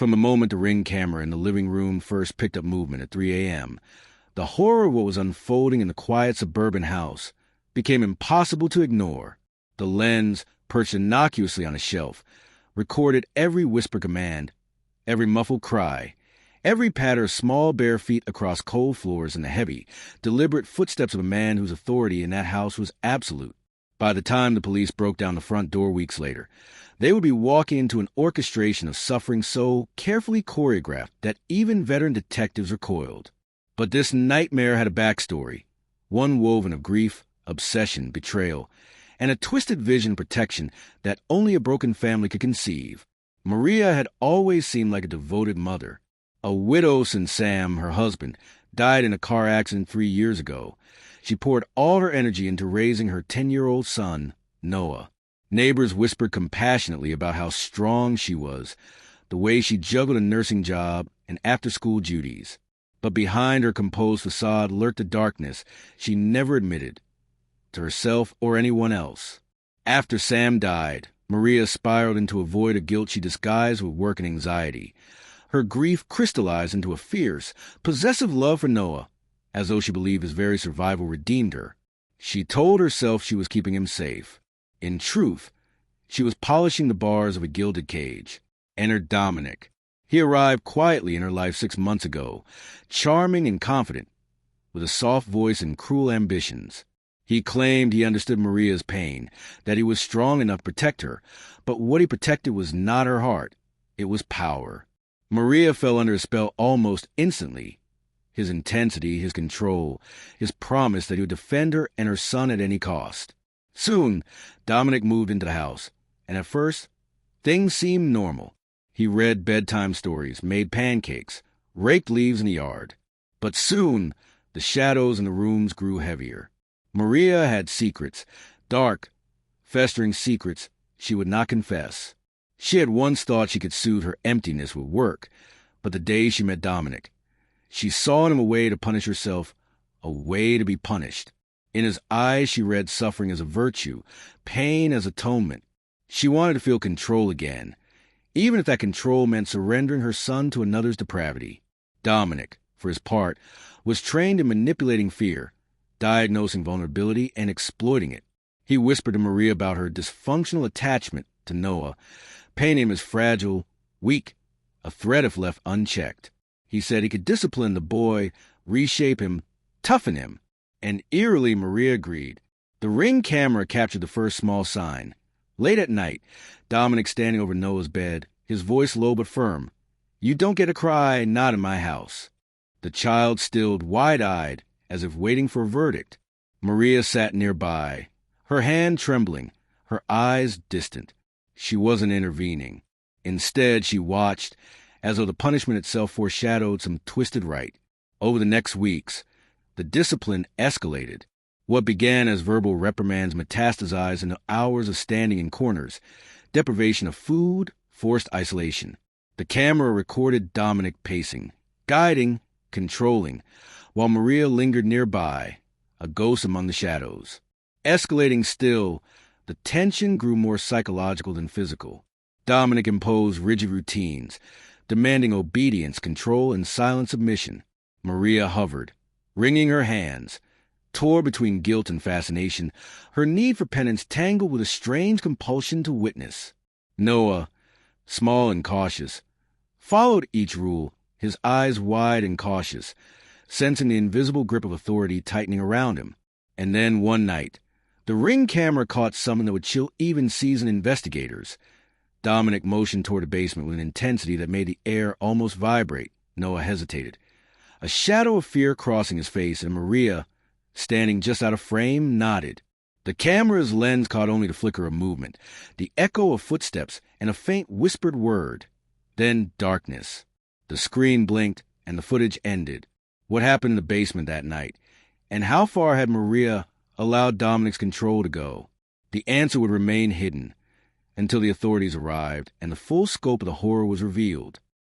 From the moment the Ring camera in the living room first picked up movement at 3 a.m., the horror of what was unfolding in the quiet suburban house became impossible to ignore. The lens, perched innocuously on a shelf, recorded every whispered command, every muffled cry, every patter of small bare feet across cold floors and the heavy, deliberate footsteps of a man whose authority in that house was absolute. By the time the police broke down the front door weeks later, they would be walking into an orchestration of suffering so carefully choreographed that even veteran detectives recoiled. But this nightmare had a backstory, one woven of grief, obsession, betrayal, and a twisted vision of protection that only a broken family could conceive. Maria had always seemed like a devoted mother. A widow since Sam, her husband, died in a car accident 3 years ago. She poured all her energy into raising her 10-year-old son, Noah. Neighbors whispered compassionately about how strong she was, the way she juggled a nursing job and after-school duties. But behind her composed facade lurked a darkness she never admitted, to herself or anyone else. After Sam died, Maria spiraled into a void of guilt she disguised with work and anxiety. Her grief crystallized into a fierce, possessive love for Noah, as though she believed his very survival redeemed her. She told herself she was keeping him safe. In truth, she was polishing the bars of a gilded cage. Enter Dominic. He arrived quietly in her life 6 months ago, charming and confident, with a soft voice and cruel ambitions. He claimed he understood Maria's pain, that he was strong enough to protect her, but what he protected was not her heart. It was power. Maria fell under his spell almost instantly. His intensity, his control, his promise that he would defend her and her son at any cost. Soon, Dominic moved into the house, and at first, things seemed normal. He read bedtime stories, made pancakes, raked leaves in the yard. But soon, the shadows in the rooms grew heavier. Maria had secrets, dark, festering secrets she would not confess. She had once thought she could soothe her emptiness with work, but the day she met Dominic, she saw in him a way to punish herself, a way to be punished. In his eyes she read suffering as a virtue, pain as atonement. She wanted to feel control again, even if that control meant surrendering her son to another's depravity. Dominic, for his part, was trained in manipulating fear, diagnosing vulnerability, and exploiting it. He whispered to Maria about her dysfunctional attachment to Noah, painting him as fragile, weak, a threat if left unchecked. He said he could discipline the boy, reshape him, toughen him, and eerily Maria agreed. The Ring camera captured the first small sign. Late at night, Dominic standing over Noah's bed, his voice low but firm. "You don't get a cry, not in my house." The child stilled, wide-eyed, as if waiting for a verdict. Maria sat nearby, her hand trembling, her eyes distant. She wasn't intervening. Instead, she watched, as though the punishment itself foreshadowed some twisted rite. Over the next weeks, the discipline escalated. What began as verbal reprimands metastasized into hours of standing in corners, deprivation of food, forced isolation. The camera recorded Dominic pacing, guiding, controlling, while Maria lingered nearby, a ghost among the shadows. Escalating still, the tension grew more psychological than physical. Dominic imposed rigid routines, demanding obedience, control, and silent submission. Maria hovered, wringing her hands, tore between guilt and fascination, her need for penance tangled with a strange compulsion to witness. Noah, small and cautious, followed each rule, his eyes wide and cautious, sensing the invisible grip of authority tightening around him. And then one night, the Ring camera caught something that would chill even seasoned investigators. Dominic motioned toward the basement with an intensity that made the air almost vibrate. Noah hesitated, a shadow of fear crossing his face, and Maria, standing just out of frame, nodded. The camera's lens caught only the flicker of movement, the echo of footsteps, and a faint whispered word. Then darkness. The screen blinked, and the footage ended. What happened in the basement that night? And how far had Maria allowed Dominic's control to go? The answer would remain hidden until the authorities arrived and the full scope of the horror was revealed.